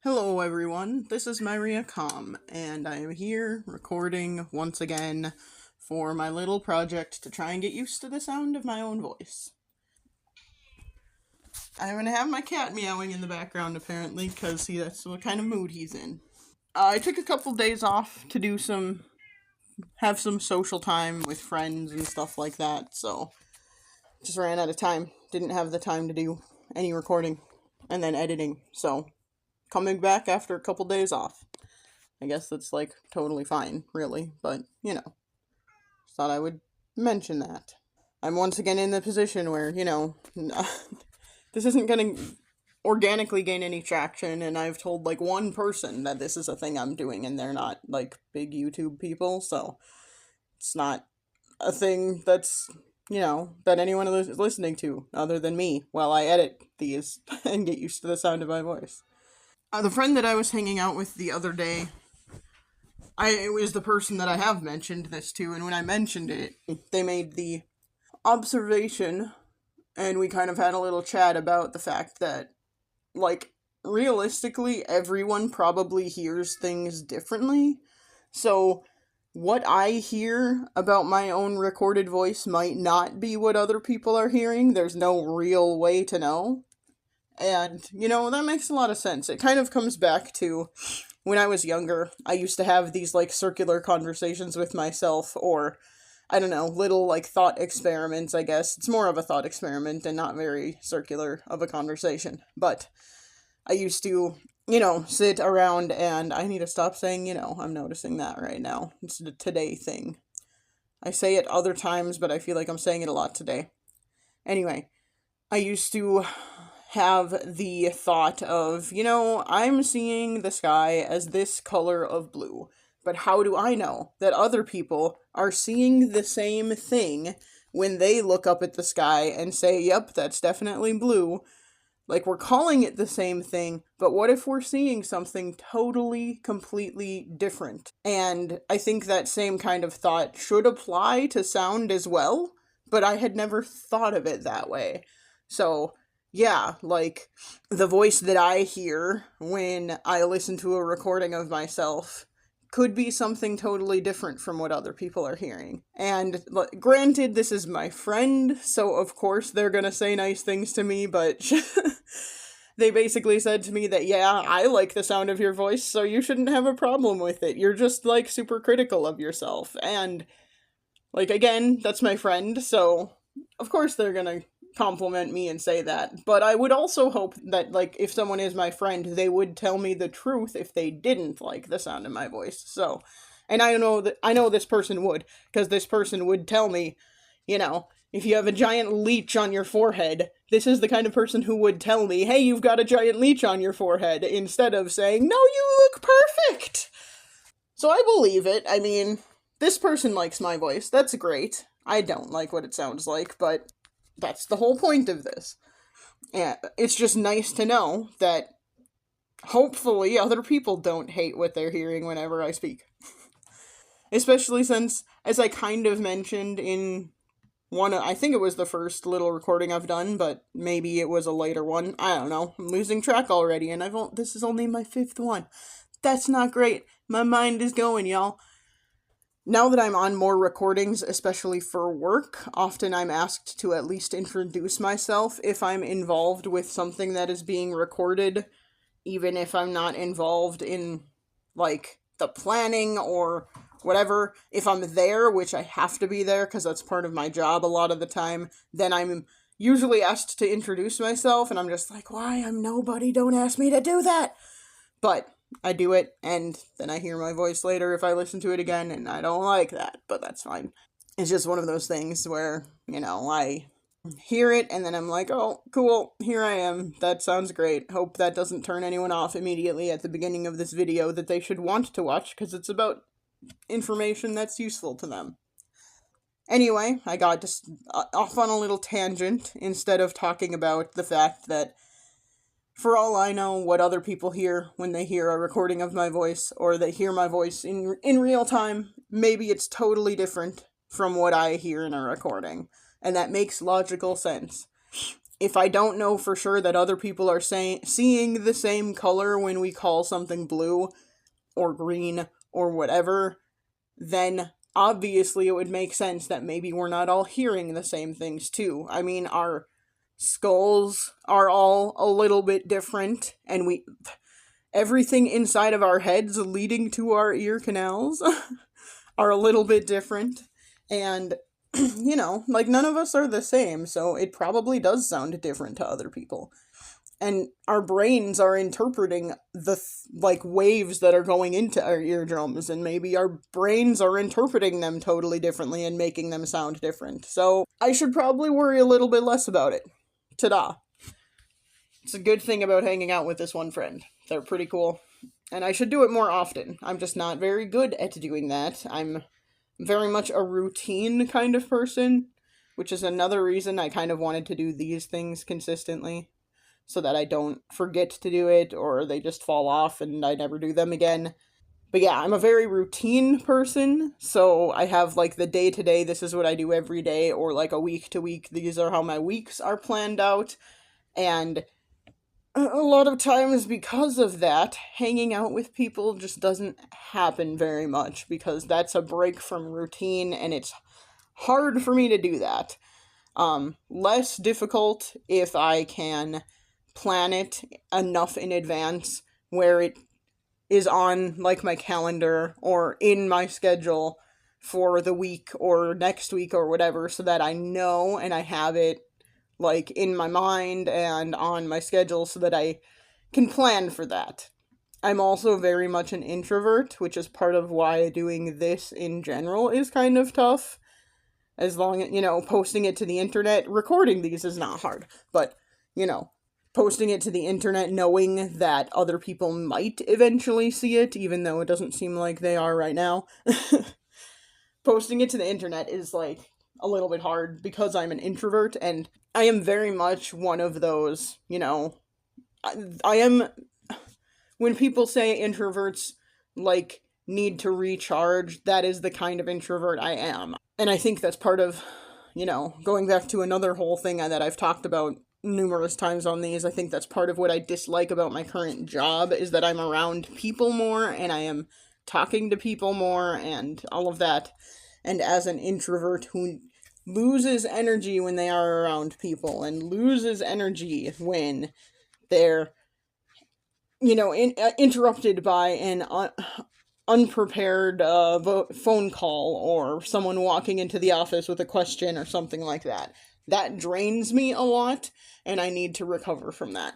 Hello, everyone. This is Maria Com, and I am here recording once again for my little project to try and get used to the sound of my own voice. I'm gonna have my cat meowing in the background apparently, because that's what kind of mood he's in. I took a couple days off to have some social time with friends and stuff like that, so just ran out of time. Didn't have the time to do any recording and then editing, so coming back after a couple days off. I guess that's like totally fine, really, but just thought I would mention that. I'm once again in the position where, this isn't gonna organically gain any traction, and I've told like one person that this is a thing I'm doing, and they're not like big YouTube people, so it's not a thing that anyone is listening to other than me while I edit these and get used to the sound of my voice. The friend that I was hanging out with the other day, it was the person that I have mentioned this to, and when I mentioned it, they made the observation, and we kind of had a little chat about the fact that, like, realistically, everyone probably hears things differently. So, what I hear about my own recorded voice might not be what other people are hearing. There's no real way to know. And, that makes a lot of sense. It kind of comes back to when I was younger. I used to have these, like, circular conversations with myself, or, I don't know, little, like, thought experiments, I guess. It's more of a thought experiment and not very circular of a conversation. But I used to, sit around and I need to stop saying, I'm noticing that right now. It's a today thing. I say it other times, but I feel like I'm saying it a lot today. Anyway, I used to have the thought of, I'm seeing the sky as this color of blue. But how do I know that other people are seeing the same thing when they look up at the sky and say, yep, that's definitely blue? Like, we're calling it the same thing, but what if we're seeing something totally, completely different? And I think that same kind of thought should apply to sound as well, but I had never thought of it that way. So, yeah, like, the voice that I hear when I listen to a recording of myself could be something totally different from what other people are hearing. And granted, this is my friend, so of course they're gonna say nice things to me, but they basically said to me that, yeah, I like the sound of your voice, so you shouldn't have a problem with it. You're just, like, super critical of yourself. And, like, again, that's my friend, so of course they're gonna compliment me and say that. But I would also hope that, like, if someone is my friend, they would tell me the truth if they didn't like the sound of my voice. So, and I know this person would, because this person would tell me, if you have a giant leech on your forehead, this is the kind of person who would tell me, hey, you've got a giant leech on your forehead, instead of saying, no, you look perfect. So I believe it. I mean, this person likes my voice. That's great. I don't like what it sounds like, but that's the whole point of this. And it's just nice to know that hopefully other people don't hate what they're hearing whenever I speak. Especially since, as I kind of mentioned in I think it was the first little recording I've done, but maybe it was a later one. I don't know. I'm losing track already, and this is only my fifth one. That's not great. My mind is going, y'all. Now that I'm on more recordings, especially for work, often I'm asked to at least introduce myself if I'm involved with something that is being recorded, even if I'm not involved in, like, the planning or whatever. If I'm there, which I have to be there because that's part of my job a lot of the time, then I'm usually asked to introduce myself, and I'm just like, why? I'm nobody, don't ask me to do that! But I do it, and then I hear my voice later if I listen to it again, and I don't like that, but that's fine. It's just one of those things where, I hear it, and then I'm like, oh, cool, here I am. That sounds great. Hope that doesn't turn anyone off immediately at the beginning of this video that they should want to watch, because it's about information that's useful to them. Anyway, I got just off on a little tangent instead of talking about the fact that for all I know, what other people hear when they hear a recording of my voice, or they hear my voice in real time, maybe it's totally different from what I hear in a recording. And that makes logical sense. if I don't know for sure that other people are seeing the same color when we call something blue or green or whatever, then obviously it would make sense that maybe we're not all hearing the same things too. I mean, our skulls are all a little bit different, and everything inside of our heads leading to our ear canals are a little bit different. And, like none of us are the same, so it probably does sound different to other people. And our brains are interpreting like waves that are going into our eardrums, and maybe our brains are interpreting them totally differently and making them sound different. So I should probably worry a little bit less about it. Ta-da. It's a good thing about hanging out with this one friend. They're pretty cool. And I should do it more often. I'm just not very good at doing that. I'm very much a routine kind of person, which is another reason I kind of wanted to do these things consistently, so that I don't forget to do it or they just fall off and I never do them again. But yeah, I'm a very routine person, so I have like the day to day, this is what I do every day, or like a week to week, these are how my weeks are planned out. And a lot of times, because of that, hanging out with people just doesn't happen very much, because that's a break from routine and it's hard for me to do that. Less difficult if I can plan it enough in advance where it is on like my calendar or in my schedule for the week or next week or whatever, so that I know and I have it like in my mind and on my schedule so that I can plan for that. I'm also very much an introvert, which is part of why doing this in general is kind of tough. As long as, posting it to the internet, recording these is not hard, but, posting it to the internet knowing that other people might eventually see it, even though it doesn't seem like they are right now. Posting it to the internet is like a little bit hard because I'm an introvert, and I am very much one of those, I am, when people say introverts like need to recharge, that is the kind of introvert I am. And I think that's part of, going back to another whole thing that I've talked about numerous times on these, I think that's part of what I dislike about my current job, is that I'm around people more and I am talking to people more and all of that. And as an introvert who loses energy when they are around people and loses energy when they're, interrupted by an unprepared phone call or someone walking into the office with a question or something like that. That drains me a lot, and I need to recover from that.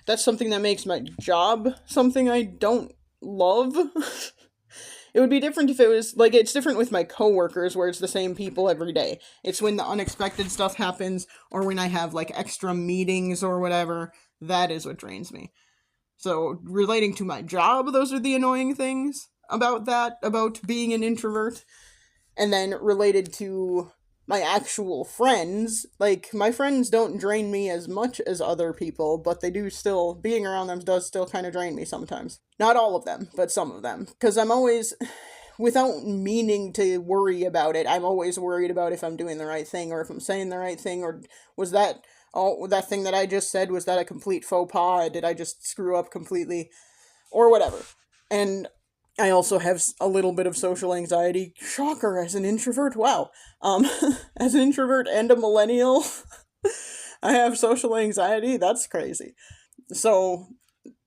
That's something that makes my job something I don't love. It would be different if it was, like, it's different with my coworkers where it's the same people every day. It's when the unexpected stuff happens, or when I have, like, extra meetings or whatever, that is what drains me. So, relating to my job, those are the annoying things about that, about being an introvert. And then related to my actual friends, like, my friends don't drain me as much as other people, but they do still, being around them does still kind of drain me sometimes. Not all of them, but some of them. Because I'm always, without meaning to worry about it, I'm always worried about if I'm doing the right thing, or if I'm saying the right thing, or was that thing that I just said, was that a complete faux pas? Did I just screw up completely? Or whatever. And I also have a little bit of social anxiety. Shocker, as an introvert. Wow. As an introvert and a millennial, I have social anxiety. That's crazy. So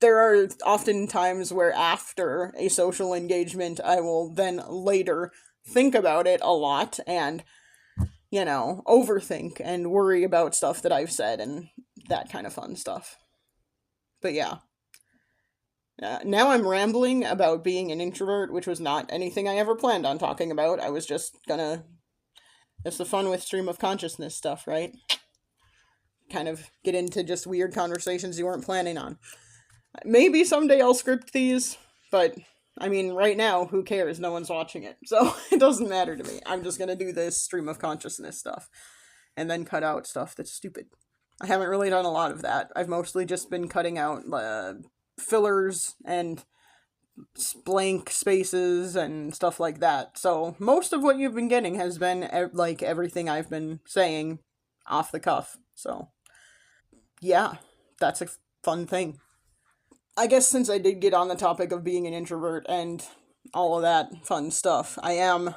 there are often times where after a social engagement, I will then later think about it a lot and, overthink and worry about stuff that I've said and that kind of fun stuff. But yeah. Now I'm rambling about being an introvert, which was not anything I ever planned on talking about. I was just gonna... It's the fun with stream of consciousness stuff, right? Kind of get into just weird conversations you weren't planning on. Maybe someday I'll script these, but, I mean, right now, who cares? No one's watching it, so it doesn't matter to me. I'm just gonna do this stream of consciousness stuff, and then cut out stuff that's stupid. I haven't really done a lot of that. I've mostly just been cutting out, fillers and blank spaces and stuff like that. So most of what you've been getting has been like everything I've been saying off the cuff. So yeah, that's a fun thing. I guess since I did get on the topic of being an introvert and all of that fun stuff, I am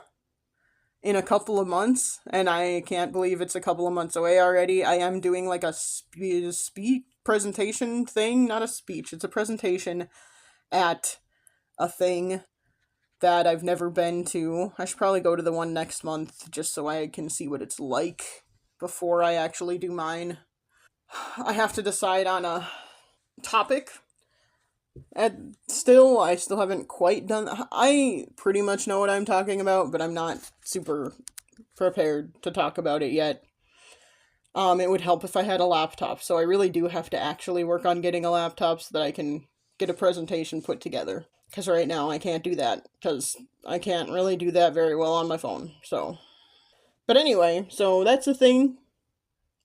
in a couple of months, and I can't believe it's a couple of months away already. I am doing like a speech presentation thing, not a speech, it's a presentation at a thing that I've never been to. I should probably go to the one next month just so I can see what it's like before I actually do mine. I have to decide on a topic. I still haven't quite done. I pretty much know what I'm talking about, but I'm not super prepared to talk about it yet. It would help if I had a laptop, so I really do have to actually work on getting a laptop so that I can get a presentation put together. Because right now I can't do that, because I can't really do that very well on my phone, so. But anyway, so that's the thing.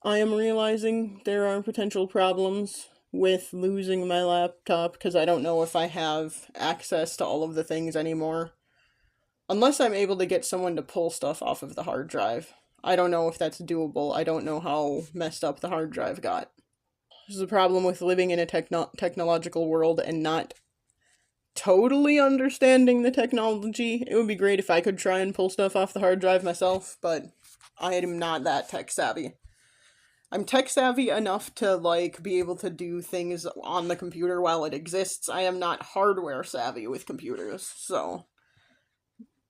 I am realizing there are potential problems with losing my laptop, because I don't know if I have access to all of the things anymore. Unless I'm able to get someone to pull stuff off of the hard drive. I don't know if that's doable. I don't know how messed up the hard drive got. This is the problem with living in a technological world and not totally understanding the technology. It would be great if I could try and pull stuff off the hard drive myself, but I am not that tech savvy. I'm tech savvy enough to, like, be able to do things on the computer while it exists. I am not hardware savvy with computers, so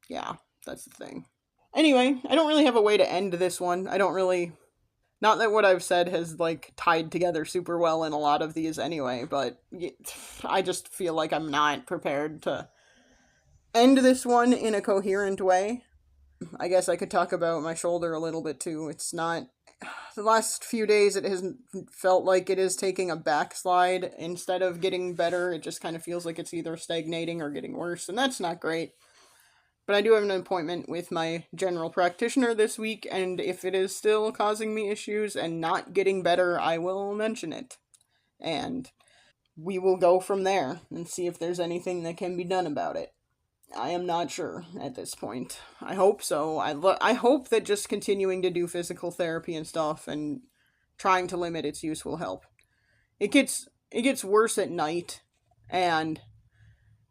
yeah, that's the thing. Anyway, I don't really have a way to end this one. I don't really... Not that what I've said has, like, tied together super well in a lot of these anyway, but I just feel like I'm not prepared to end this one in a coherent way. I guess I could talk about my shoulder a little bit too. It's not... The last few days it has felt like it is taking a backslide. Instead of getting better, it just kind of feels like it's either stagnating or getting worse, and that's not great. But I do have an appointment with my general practitioner this week, and if it is still causing me issues and not getting better, I will mention it. And we will go from there and see if there's anything that can be done about it. I am not sure at this point. I hope so. I hope that just continuing to do physical therapy and stuff and trying to limit its use will help. It gets worse at night, and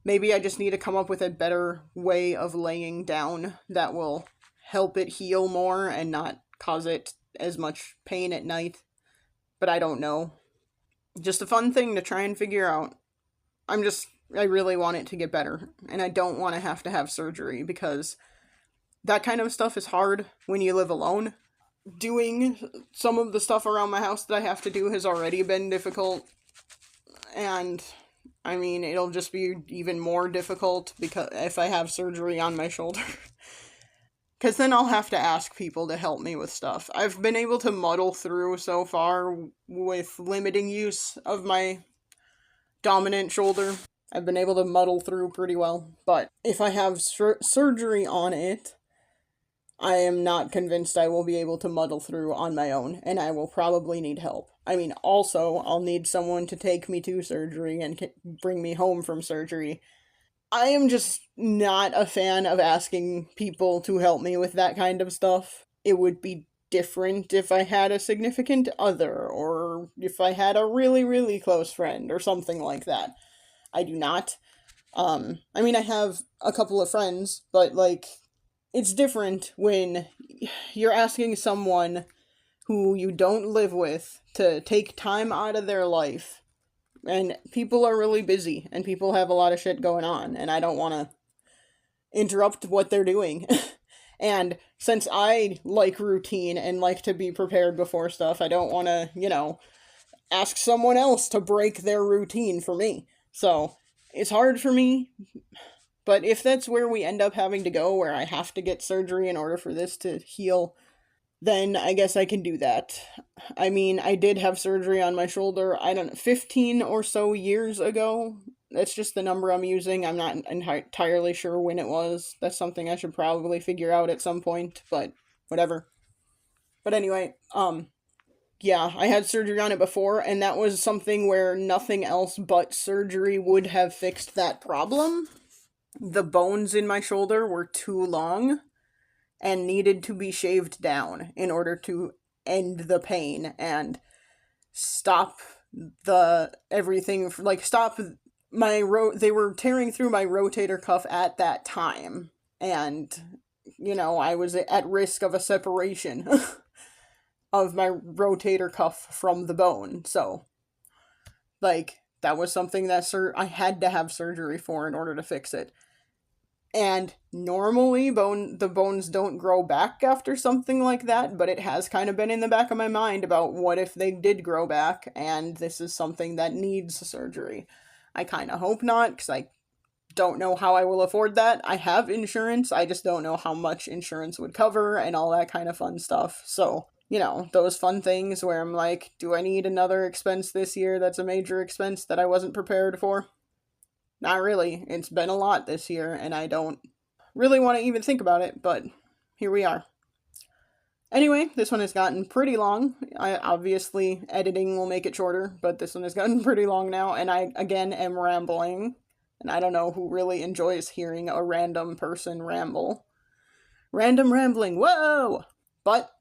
maybe I just need to come up with a better way of laying down that will help it heal more and not cause it as much pain at night. But I don't know. Just a fun thing to try and figure out. I really want it to get better, and I don't want to have surgery, because that kind of stuff is hard when you live alone. Doing some of the stuff around my house that I have to do has already been difficult, and I mean, it'll just be even more difficult because if I have surgery on my shoulder. Because then I'll have to ask people to help me with stuff. I've been able to muddle through so far with limiting use of my dominant shoulder. I've been able to muddle through pretty well. But if I have surgery on it, I am not convinced I will be able to muddle through on my own, and I will probably need help. I mean, also, I'll need someone to take me to surgery and bring me home from surgery. I am just not a fan of asking people to help me with that kind of stuff. It would be different if I had a significant other, or if I had a really, really close friend, or something like that. I do not. I mean, I have a couple of friends, but, like, it's different when you're asking someone who you don't live with to take time out of their life. And people are really busy, and people have a lot of shit going on, and I don't want to interrupt what they're doing. And since I like routine and like to be prepared before stuff, I don't want to, ask someone else to break their routine for me. So, it's hard for me, but if that's where we end up having to go, where I have to get surgery in order for this to heal, then I guess I can do that. I mean, I did have surgery on my shoulder, 15 or so years ago. That's just the number I'm using. I'm not entirely sure when it was. That's something I should probably figure out at some point, but whatever. But anyway, yeah, I had surgery on it before, and that was something where nothing else but surgery would have fixed that problem. The bones in my shoulder were too long and needed to be shaved down in order to end the pain, and stop stop they were tearing through my rotator cuff at that time, and I was at risk of a separation of my rotator cuff from the bone. So that was something that I had to have surgery for in order to fix it. And normally the bones don't grow back after something like that, but it has kind of been in the back of my mind about what if they did grow back and this is something that needs surgery. I kind of hope not, because I don't know how I will afford that. I have insurance, I just don't know how much insurance would cover and all that kind of fun stuff. So, those fun things where I'm like, do I need another expense this year that's a major expense that I wasn't prepared for? Not really. It's been a lot this year, and I don't really want to even think about it, but here we are. Anyway, this one has gotten pretty long. Obviously, editing will make it shorter, but this one has gotten pretty long now, and I, again, am rambling, and I don't know who really enjoys hearing a random person ramble. Random rambling, whoa! But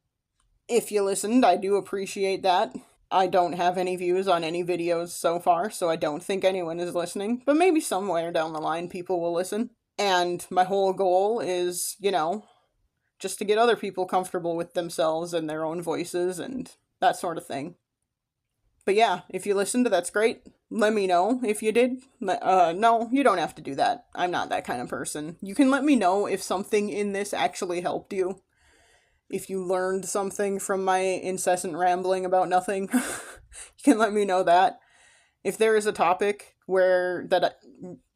if you listened, I do appreciate that. I don't have any views on any videos so far, so I don't think anyone is listening, but maybe somewhere down the line people will listen. And my whole goal is, just to get other people comfortable with themselves and their own voices and that sort of thing. But yeah, if you listened, that's great. Let me know if you did. No, you don't have to do that. I'm not that kind of person. You can let me know if something in this actually helped you. If you learned something from my incessant rambling about nothing, you can let me know that. If there is a topic where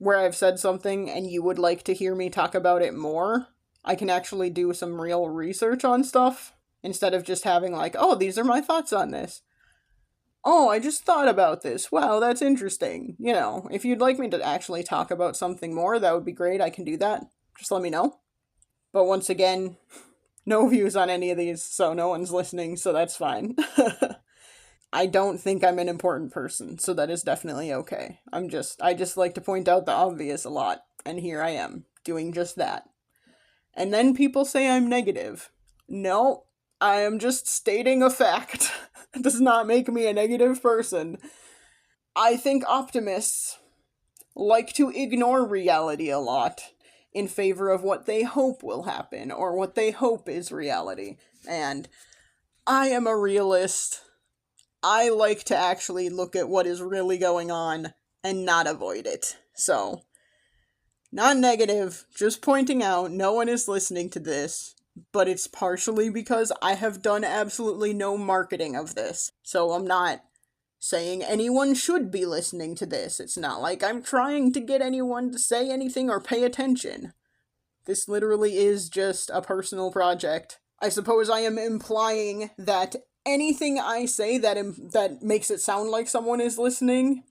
I've said something and you would like to hear me talk about it more, I can actually do some real research on stuff instead of just having oh, these are my thoughts on this. Oh, I just thought about this. Wow, that's interesting. If you'd like me to actually talk about something more, that would be great. I can do that. Just let me know. But once again, no views on any of these, so no one's listening, so that's fine. I don't think I'm an important person, so that is definitely okay. I just like to point out the obvious a lot, and here I am, doing just that. And then people say I'm negative. No, I am just stating a fact. It does not make me a negative person. I think optimists like to ignore reality a lot in favor of what they hope will happen, or what they hope is reality. And I am a realist. I like to actually look at what is really going on and not avoid it. So, not negative, just pointing out no one is listening to this, but it's partially because I have done absolutely no marketing of this. So I'm not saying anyone should be listening to this. It's not like I'm trying to get anyone to say anything or pay attention. This literally is just a personal project. I suppose I am implying that anything I say that makes it sound like someone is listening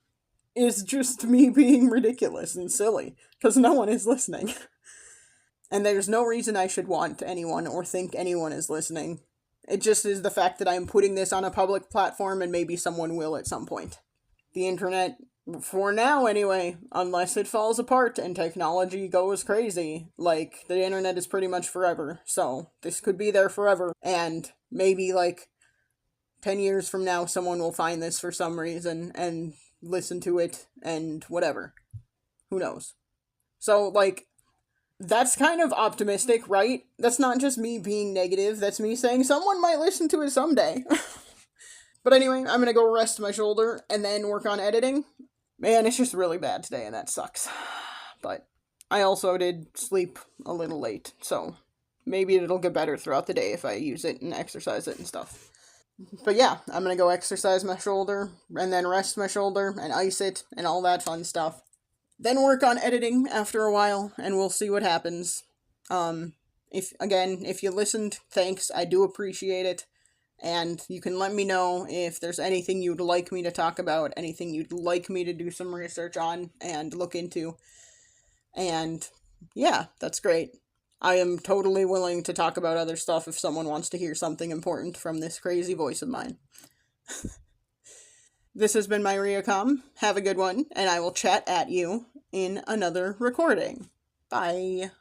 is just me being ridiculous and silly, because no one is listening. And there's no reason I should want anyone or think anyone is listening. It just is the fact that I'm putting this on a public platform, and maybe someone will at some point. The internet, for now anyway, unless it falls apart and technology goes crazy, the internet is pretty much forever, so this could be there forever, and maybe 10 years from now someone will find this for some reason and listen to it and whatever. Who knows? So, that's kind of optimistic, right? That's not just me being negative, that's me saying someone might listen to it someday. But anyway, I'm gonna go rest my shoulder and then work on editing. Man, it's just really bad today and that sucks. But I also did sleep a little late, so maybe it'll get better throughout the day if I use it and exercise it and stuff. But yeah, I'm gonna go exercise my shoulder and then rest my shoulder and ice it and all that fun stuff. Then work on editing after a while, and we'll see what happens. If you listened, thanks, I do appreciate it, and you can let me know if there's anything you'd like me to talk about, anything you'd like me to do some research on and look into, and yeah, that's great. I am totally willing to talk about other stuff if someone wants to hear something important from this crazy voice of mine. This has been my Riacom. Have a good one, and I will chat at you in another recording. Bye.